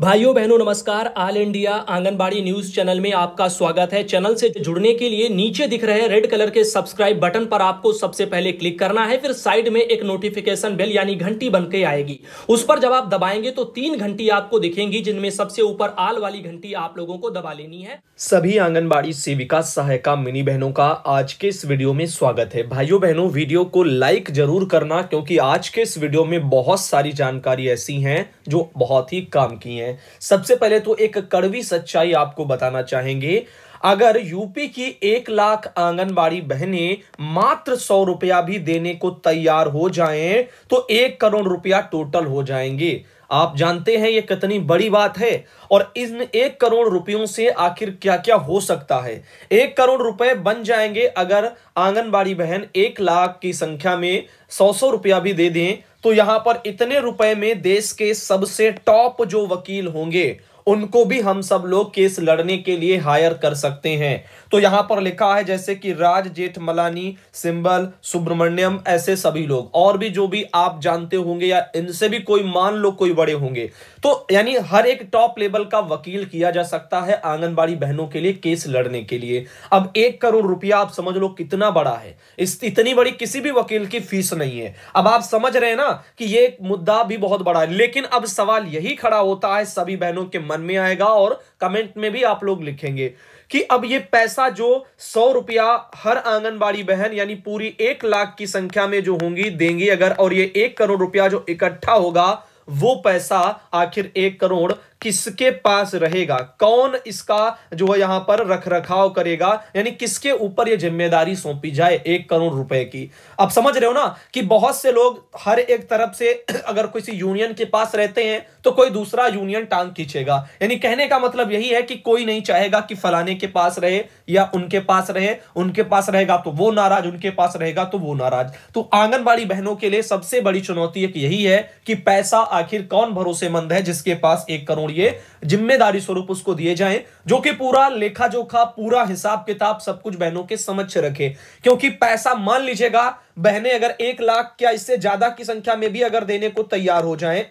भाइयों बहनों नमस्कार। All India anganwadi news channel में आपका स्वागत है। चैनल से जुड़ने के लिए नीचे दिख रहे रेड कलर के सब्सक्राइब बटन पर आपको सबसे पहले क्लिक करना है। फिर साइड में एक नोटिफिकेशन बेल यानी घंटी बनके आएगी, उस पर जब आप दबाएंगे तो 3 घंटी आपको दिखेंगी, जिनमें सबसे ऊपर आल वाली घंटी आप लोगों को दबा लेनी है। सभी आंगनबाड़ी सेविका सहायिका मिनी बहनों का आज के इस वीडियो में स्वागत है। भाइयों बहनों, वीडियो को लाइक जरूर करना, क्योंकि आज के इस वीडियो में बहुत सारी जानकारी ऐसी हैं जो बहुत ही काम की हैं। सबसे पहले तो एक कड़वी सच्चाई आपको बताना चाहेंगे। अगर यूपी की 1 लाख आंगनबाड़ी बहनें मात्र 100 रुपया भी देने को तैयार हो जाएं तो 1 करोड़ रुपया टोटल हो जाएंगे। आप जानते हैं ये कितनी बड़ी बात है। और इन 1 करोड़ रुपयों से आखिर क्या क्या हो सकता है। 1 करोड़ रुपए बन जाएंगे अगर आंगनबाड़ी बहन 1 लाख की संख्या में 100 रुपया भी दे दें, तो यहां पर इतने रुपए में देश के सबसे टॉप जो वकील होंगे उनको भी हम सब लोग केस लड़ने के लिए हायर कर सकते हैं। तो यहां पर लिखा है जैसे कि राज जेठमलानी, सिंबल, सुब्रमण्यम, ऐसे सभी लोग और भी जो भी आप जानते होंगे या इनसे भी कोई मान लो कोई बड़े होंगे, तो यानी हर एक टॉप लेवल का वकील किया जा सकता है आंगनबाड़ी बहनों के लिए केस लड़ने के लिए। अब 1 करोड़ रुपया आप समझ लो कितना बड़ा है। इतनी बड़ी किसी भी वकील की फीस नहीं है। अब आप समझ रहे हैं ना कि ये मुद्दा भी बहुत बड़ा है। लेकिन अब सवाल यही खड़ा होता है, सभी बहनों के मन में आएगा और कमेंट में भी आप लोग लिखेंगे कि अब ये पैसा जो 100 रुपया हर आंगनबाड़ी बहन यानी पूरी 1 लाख की संख्या में जो होंगी देंगी अगर, और ये 1 करोड़ रुपया जो इकट्ठा होगा वो पैसा आखिर 1 करोड़ किसके पास रहेगा, कौन इसका जो है यहां पर रख रखाव करेगा, यानी किसके ऊपर यह जिम्मेदारी सौंपी जाए 1 करोड़ रुपए की। अब समझ रहे हो ना कि बहुत से लोग हर एक तरफ से अगर किसी यूनियन के पास रहते हैं तो कोई दूसरा यूनियन टांग खींचेगा। यानी कहने का मतलब यही है कि कोई नहीं चाहेगा कि फलाने के पास रहे या उनके पास रहे, उनके पास रहेगा तो वो नाराज, उनके पास रहेगा तो वो नाराज। तो आंगनबाड़ी बहनों के लिए सबसे बड़ी चुनौती एक यही है कि पैसा आखिर कौन भरोसेमंद है जिसके पास 1 करोड़ ये जिम्मेदारी स्वरूप उसको दिए जाएं, जो कि पूरा लेखा जोखा, पूरा हिसाब किताब सब कुछ बहनों के समक्ष रखे। क्योंकि पैसा मान लीजिएगा बहनें अगर 1 लाख क्या इससे ज्यादा की संख्या में भी अगर देने को तैयार हो जाएं,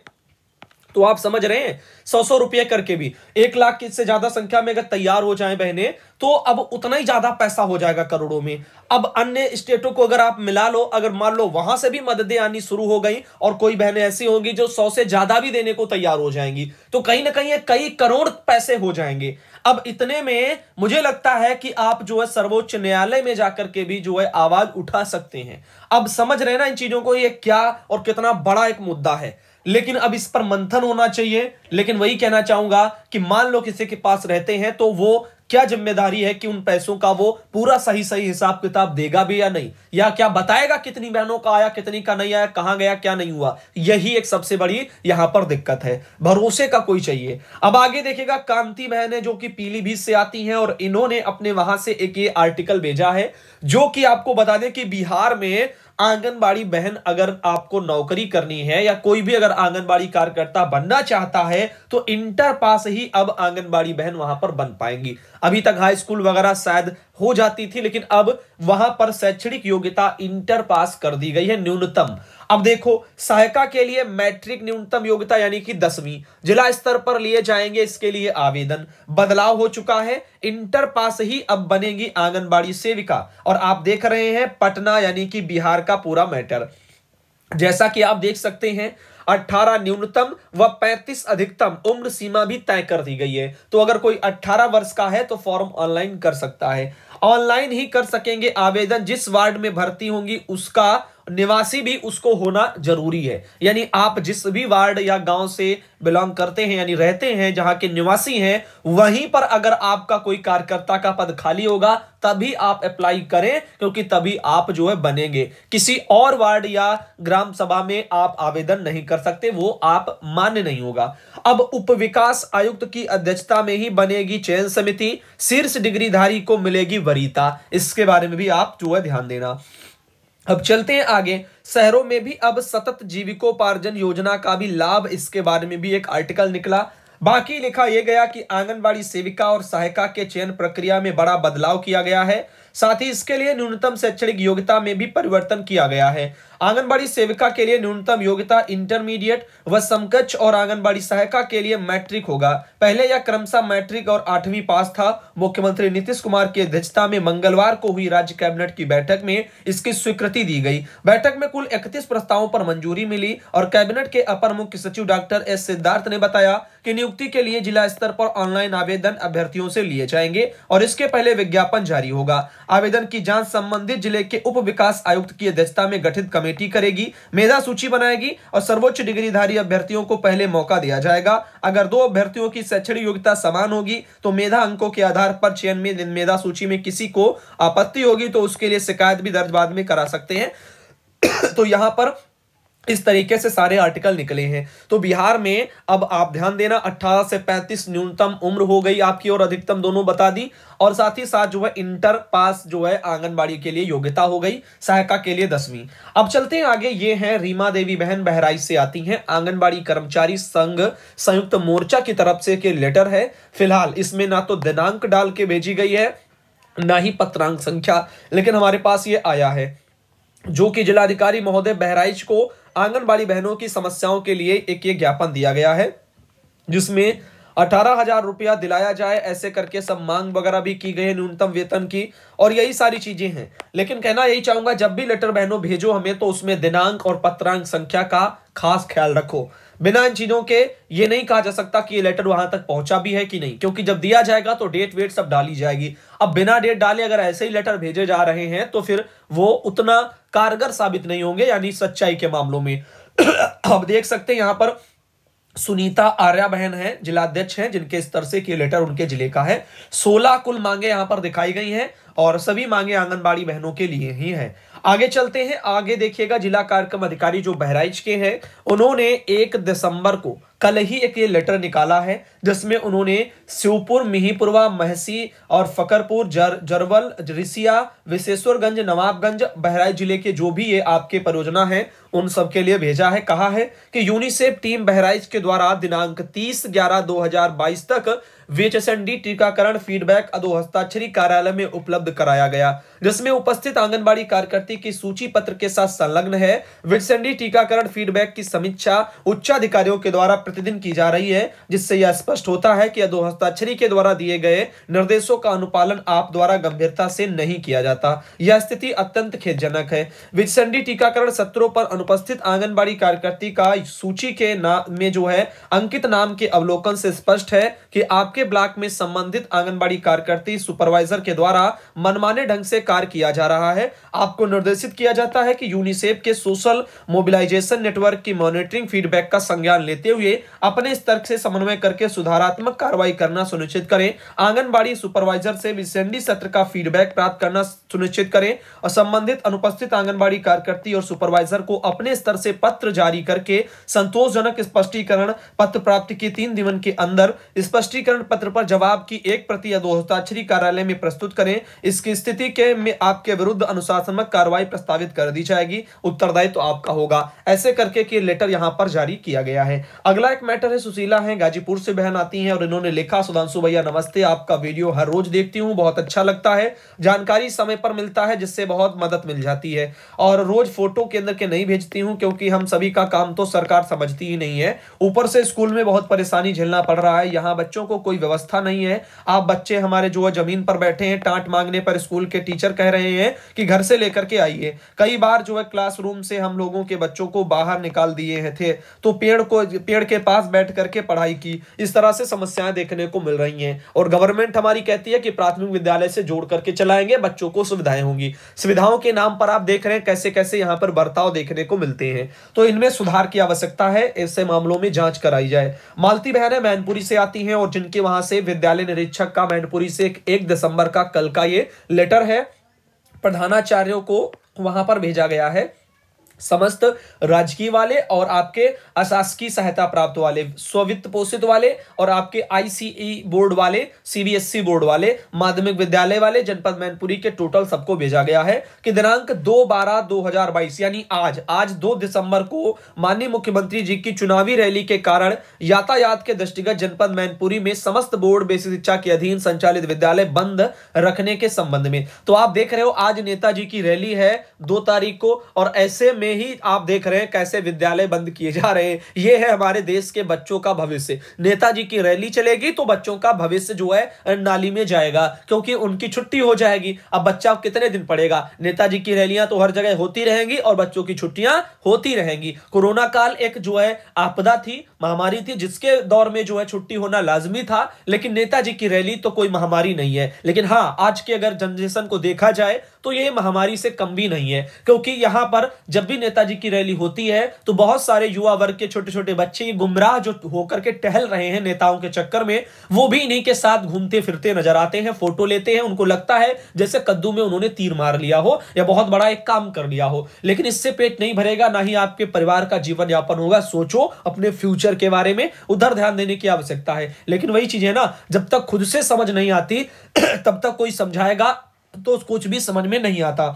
तो आप समझ रहे हैं 100 रुपये करके भी 1 लाख की से ज्यादा संख्या में अगर तैयार हो जाएं बहनें, तो अब उतना ही ज्यादा पैसा हो जाएगा करोड़ों में। अब अन्य स्टेटों को अगर आप मिला लो, अगर मान लो वहां से भी मददें आनी शुरू हो गई और कोई बहनें ऐसी होंगी जो 100 से ज्यादा भी देने को तैयार हो जाएंगी, तो कहीं ना कहीं कई करोड़ पैसे हो जाएंगे। अब इतने में मुझे लगता है कि आप जो है सर्वोच्च न्यायालय में जाकर के भी जो है आवाज उठा सकते हैं। अब समझ रहे हैं ना इन चीजों को, ये क्या और कितना बड़ा एक मुद्दा है। लेकिन अब इस पर मंथन होना चाहिए। लेकिन वही कहना चाहूंगा कि मान लो किसी के पास रहते हैं तो वो क्या जिम्मेदारी है कि उन पैसों का वो पूरा सही सही हिसाब किताब देगा भी या नहीं, या क्या बताएगा कितनी बहनों का आया, कितनी का नहीं आया, कहां गया, क्या नहीं हुआ। यही एक सबसे बड़ी यहां पर दिक्कत है। भरोसे का कोई चाहिए। अब आगे देखिएगा, कांति बहन है जो कि पीलीभीत से आती हैं और इन्होंने अपने वहां से एक ये आर्टिकल भेजा है जो कि आपको बता दें कि बिहार में आंगनबाड़ी बहन अगर आपको नौकरी करनी है या कोई भी अगर आंगनबाड़ी कार्यकर्ता बनना चाहता है तो इंटर पास ही अब आंगनबाड़ी बहन वहां पर बन पाएंगी। अभी तक हाई स्कूल वगैरह शायद हो जाती थी, लेकिन अब वहां पर शैक्षणिक योग्यता इंटर पास कर दी गई है न्यूनतम। अब देखो, सहायिका के लिए मैट्रिक न्यूनतम योग्यता यानी कि 10वीं जिला स्तर पर लिए जाएंगे। इसके लिए आवेदन बदलाव हो चुका है, इंटर पास ही अब बनेगी आंगनबाड़ी सेविका। और आप देख रहे हैं पटना यानी कि बिहार का पूरा मैटर। जैसा कि आप देख सकते हैं 18 न्यूनतम व 35 अधिकतम उम्र सीमा भी तय कर दी गई है। तो अगर कोई 18 वर्ष का है तो फॉर्म ऑनलाइन कर सकता है। ऑनलाइन ही कर सकेंगे आवेदन। जिस वार्ड में भर्ती होंगी उसका निवासी भी उसको होना जरूरी है। यानी आप जिस भी वार्ड या गांव से बिलोंग करते हैं यानी रहते हैं, जहां के निवासी हैं, वहीं पर अगर आपका कोई कार्यकर्ता का पद खाली होगा तभी आप अप्लाई करें, क्योंकि तभी आप जो है बनेंगे। किसी और वार्ड या ग्राम सभा में आप आवेदन नहीं कर सकते, वो आप मान्य नहीं होगा। अब उप विकास आयुक्त की अध्यक्षता में ही बनेगी चयन समिति। शीर्ष डिग्रीधारी को मिलेगी वरीयता। इसके बारे में भी आप जो है ध्यान देना। अब चलते हैं आगे। शहरों में भी अब सतत जीविकोपार्जन योजना का भी लाभ, इसके बारे में भी एक आर्टिकल निकला। बाकी लिखा यह गया कि आंगनबाड़ी सेविका और सहायिका के चयन प्रक्रिया में बड़ा बदलाव किया गया है। साथ ही इसके लिए न्यूनतम शैक्षणिक योग्यता में भी परिवर्तन किया गया है। आंगनबाड़ी सेविका के लिए न्यूनतम योग्यता इंटरमीडिएट व समकक्ष और आंगनबाड़ी सहायिका के लिए मैट्रिक होगा। पहले यह क्रमशः मैट्रिक और 8वीं पास था। मुख्यमंत्री नीतीश कुमार की अध्यक्षता में मंगलवार को हुई राज्य कैबिनेट की बैठक में इसकी स्वीकृति दी गई। बैठक में कुल 31 प्रस्तावों पर मंजूरी मिली और कैबिनेट के अपर मुख्य सचिव डॉक्टर एस सिद्धार्थ ने बताया कि नियुक्ति के लिए जिला स्तर पर ऑनलाइन आवेदन अभ्यर्थियों से लिए जाएंगे और इसके पहले विज्ञापन जारी होगा। आवेदन की जांच संबंधित जिले के उप विकास आयुक्त की अध्यक्षता में गठित कमेटी करेगी, मेधा सूची बनाएगी और सर्वोच्च डिग्रीधारी अभ्यर्थियों को पहले मौका दिया जाएगा। अगर दो अभ्यर्थियों की शैक्षणिक योग्यता समान होगी तो मेधा अंकों के आधार पर चयन में मेधा सूची में किसी को आपत्ति होगी तो उसके लिए शिकायत भी दर्ज बाद में करा सकते हैं। तो यहां पर इस तरीके से सारे आर्टिकल निकले हैं। तो बिहार में अब आप ध्यान देना 18 से 35 न्यूनतम उम्र हो गई आपकी और अधिकतम दोनों बता दी, और साथ ही साथ जो है इंटर पास जो है आंगनबाड़ी के लिए योग्यता हो गई, सहायिका के लिए 10वीं। अब चलते हैं आगे। ये हैं रीमा देवी बहन, बहराइच से आती हैं। आंगनबाड़ी कर्मचारी संघ संयुक्त मोर्चा की तरफ से के लेटर है। फिलहाल इसमें ना तो दिनांक डाल के भेजी गई है ना ही पत्रांक संख्या, लेकिन हमारे पास ये आया है जो कि जिलाधिकारी महोदय बहराइच को आंगनबाड़ी बहनों की समस्याओं के लिए एक ये ज्ञापन दिया गया है जिसमें 18,000 रुपया दिलाया जाए, ऐसे करके सब मांग वगैरह भी की गई है न्यूनतम वेतन की, और यही सारी चीजें हैं। लेकिन कहना यही चाहूंगा, जब भी लेटर बहनों भेजो हमें तो उसमें दिनांक और पत्रांक संख्या का खास ख्याल रखो। बिना इन चीजों के ये नहीं कहा जा सकता कि ये लेटर वहां तक पहुंचा भी है कि नहीं, क्योंकि जब दिया जाएगा तो डेट वेट सब डाली जाएगी। अब बिना डेट डाले अगर ऐसे ही लेटर भेजे जा रहे हैं तो फिर वो उतना कारगर साबित नहीं होंगे, यानी सच्चाई के मामलों में। अब देख सकते हैं यहां पर सुनीता आर्या बहन है, जिलाध्यक्ष हैं, जिनके स्तर से ये लेटर उनके जिले का है। 16 कुल मांगे यहां पर दिखाई गई हैं और सभी मांगे आंगनबाड़ी बहनों के लिए ही हैं। आगे चलते हैं। आगे देखिएगा, जिला कार्यक्रम अधिकारी जो बहराइच के हैं उन्होंने 1 दिसंबर को कल ही एक ये लेटर निकाला है जिसमें उन्होंने शिवपुर, मिहीपुरवा, महसी और फकरपुर, जरवल, रिसिया, विशेश्वरगंज, नवाबगंज, बहराइच जिले के जो भी ये आपके परियोजना है उन सब के लिए भेजा है। कहा है कि यूनिसेफ टीम बहराइच के द्वारा दिनांक 30/11/2022 तक VHSND टीकाकरण फीडबैक अधो हस्ताक्षरी कार्यालय में उपलब्ध कराया गया, जिसमें उपस्थित आंगनबाड़ी कार्यकर्ती की सूची पत्र के साथ संलग्न है। VHSND टीकाकरण फीडबैक की समीक्षा उच्चाधिकारियों के द्वारा प्रतिदिन की जा रही है, जिससे यह स्पष्ट होता है कि अधो हस्ताक्षरी के द्वारा दिए गए निर्देशों का अनुपालन आप द्वारा गंभीरता से नहीं किया जाता। यह स्थिति अत्यंत खेदजनक है। VHSND टीकाकरण सत्रों पर अनुपस्थित आंगनबाड़ी कार्यकर्ती का सूची के नाम में जो है अंकित नाम के अवलोकन से स्पष्ट है कि आपके ब्लॉक में संबंधित आंगनबाड़ी कार्यकर्ती सुपरवाइजर के द्वारा मनमाने ढंग से कार्य किया जा रहा है। आपको निर्देशित किया जाता है कि यूनिसेफ के सोशल मोबिलाइजेशन नेटवर्क की मॉनिटरिंग फीडबैक का संज्ञान लेते हुए अपने स्तर से समन्वय करके सुधारात्मक कार्रवाई करना सुनिश्चित करें। आंगनबाड़ी सुपरवाइजर से VHSND सत्र का फीडबैक प्राप्त करना सुनिश्चित करें और संबंधित अनुपस्थित आंगनबाड़ी कार्यकर्ती और सुपरवाइजर को अपने स्तर से पत्र जारी करके संतोषजनक स्पष्टीकरण पत्र प्राप्ति के 3 दिन के अंदर स्पष्टीकरण पत्र पर जवाब की 1 प्रति अधो हस्ताक्षरी कार्यालय में प्रस्तुत करें। इसकी स्थिति के में आपके विरुद्ध अनुशासनात्मक कार्रवाई प्रस्तावित कर दी जाएगी, उत्तरदायित्व तो आपका होगा। ऐसे करके कि लेटर यहां पर जारी किया गया है। अगला एक मैटर है, सुशीला है, गाजीपुर से बहन आती हैं और इन्होंने लिखा, सुधांशु भैया नमस्ते, आपका वीडियो हर रोज देखती हूँ, बहुत अच्छा लगता है, जानकारी समय पर मिलता है जिससे बहुत मदद मिल जाती है, और रोज फोटो के अंदर के नहीं भेजती हूँ क्योंकि हम सभी का काम तो सरकार समझती ही नहीं है। ऊपर से स्कूल में बहुत परेशानी झेलना पड़ रहा है, यहाँ बच्चों को कोई व्यवस्था नहीं है। आप बच्चे हमारे जो है जमीन पर बैठे हैं, टांट मांगने पर स्कूल के टीचर कह रहे हैं कि घर से लेकर के आइए। कई बार जो है क्लासरूम से हम लोगों के बच्चों को बाहर निकाल दिए थे, तो पेड़ के पास बैठ करके पढ़ाई की। इस तरह से समस्याएं देखने को मिल रही हैं और गवर्नमेंट हमारी कहती है कि प्राथमिक विद्यालय से जोड़ करके चलाएंगे, बच्चों को सुविधाएं होंगी। सुविधाओं के नाम पर आप देख रहे हैं कैसे कैसे यहाँ पर बर्ताव देखने को मिलते हैं, तो इनमें सुधार की आवश्यकता है। ऐसे मामलों में जांच कराई जाए। मालती बहन है, मैनपुरी से आती हैं और जिनके वहां से विद्यालय निरीक्षक का मैनपुरी से 1 दिसंबर का कल का ये लेटर है, प्रधानाचार्यों को वहां पर भेजा गया है। समस्त राजकीय वाले और आपके अशासकीय सहायता प्राप्त वाले, स्ववित्त पोषित वाले और आपके ICE बोर्ड वाले, CBSE बोर्ड वाले, माध्यमिक विद्यालय वाले, जनपद मैनपुरी के टोटल सबको भेजा गया है कि दिनांक 2/12/2022 यानी आज 2 दिसंबर को माननीय मुख्यमंत्री जी की चुनावी रैली के कारण यातायात के दृष्टिगत जनपद मैनपुरी में समस्त बोर्ड बेसिक शिक्षा के अधीन संचालित विद्यालय बंद रखने के संबंध में। तो आप देख रहे हो आज नेताजी की रैली है 2 तारीख को, और ऐसे में में ही आप देख रहे हैं कैसे विद्यालय बंद किए जा रहे हैं। ये है हमारे देश के बच्चों का भविष्य। नेताजी की रैली चलेगी तो बच्चों का भविष्य जो है नाली में जाएगा, क्योंकि उनकी छुट्टी हो जाएगी। अब बच्चा कितने दिन पढ़ेगा? नेताजी की रैलियां तो हर जगह होती रहेंगी और बच्चों की छुट्टियां होती रहेंगी। कोरोना काल एक जो है आपदा थी, महामारी थी, जिसके दौर में जो है छुट्टी होना लाजमी था, लेकिन नेताजी की रैली तो कोई महामारी नहीं है। लेकिन हाँ, आज के अगर जनरेशन को देखा जाए तो ये महामारी से कम भी नहीं है, क्योंकि यहां पर जब भी नेताजी की रैली होती है तो बहुत सारे युवा वर्ग के छोटे छोटे बच्चे गुमराह जो होकर के टहल रहे हैं नेताओं के चक्कर में, वो भी इन्हीं के साथ घूमते फिरते नजर आते हैं, फोटो लेते हैं। उनको लगता है जैसे कद्दू में उन्होंने तीर मार लिया हो या बहुत बड़ा एक काम कर लिया हो। लेकिन इससे पेट नहीं भरेगा, ना ही आपके परिवार का जीवन यापन होगा। सोचो अपने फ्यूचर के बारे में, उधर ध्यान देने की आवश्यकता है। लेकिन वही चीज है ना, जब तक खुद से समझ नहीं आती तब तक कोई समझाएगा तो कुछ भी समझ में नहीं आता।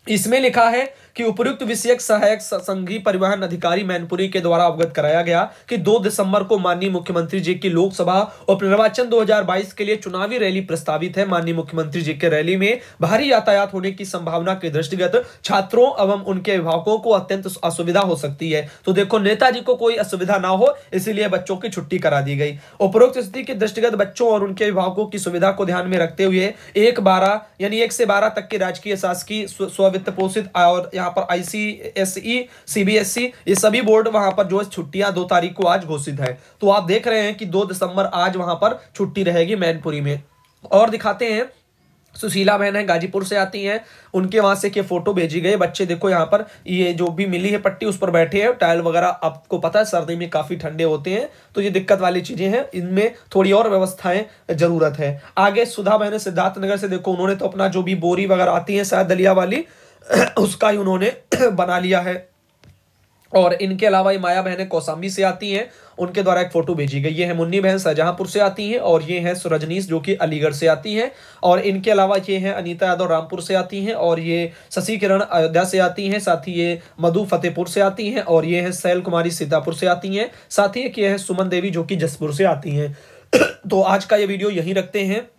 इसमें लिखा है कि उपयुक्त विषयक सहायक संघीय परिवहन अधिकारी मैनपुरी के द्वारा अवगत कराया गया कि 2 दिसंबर को माननीय मुख्यमंत्री जी की लोकसभा उप निर्वाचन 2022 के लिए चुनावी रैली प्रस्तावित है। माननीय मुख्यमंत्री जी के रैली में भारी यातायात होने की संभावना के दृष्टिगत छात्रों एवं उनके अभिभावकों को अत्यंत असुविधा हो सकती है। तो देखो, नेताजी को कोई असुविधा ना हो इसीलिए बच्चों की छुट्टी करा दी गई। उपरोक्त स्थिति के दृष्टिगत बच्चों और उनके अभिभावकों की सुविधा को ध्यान में रखते हुए 1 से 12 तक के राजकीय शासकीय वित्त पोषित और यहाँ पर ICSE CBSE ये सभी बोर्ड वहां पर जो है छुट्टियां 2 तारीख को आज घोषित है। तो आप देख रहे हैं कि 2 दिसंबर आज वहां पर छुट्टी रहेगी मैनपुरी में। और दिखाते हैं, सुशीला बहन है, गाजीपुर से आती हैं, उनके वहां से के फोटो भेजी गई। बच्चे देखो यहाँ पर ये जो भी मिली है पट्टी उस पर बैठे हैं। टाइल वगैरह आपको पता है सर्दी में काफी ठंडे होते हैं, तो ये दिक्कत वाली चीजें हैं, इनमें थोड़ी और व्यवस्थाएं जरूरत है। आगे सुधा बहन सिद्धार्थनगर से, देखो उन्होंने तो अपना जो भी बोरी वगैरह आती है शायद दलिया वाली उसका ही उन्होंने बना लिया है। और इनके अलावा ये माया बहनें कौशाम्बी से आती हैं, उनके द्वारा एक फोटो भेजी गई। ये है मुन्नी बहन शाहजहांपुर से आती हैं, और ये है रजनीश जो कि अलीगढ़ से आती हैं। और इनके अलावा ये है अनीता यादव रामपुर से आती हैं, और ये शशि किरण अयोध्या से आती हैं। साथ ही ये मधु फतेहपुर से आती हैं, और ये है शैल कुमारी सीतापुर से आती हैं। साथ ही ये है सुमन देवी जो कि जसपुर से आती हैं। तो आज का ये वीडियो यहीं रखते हैं।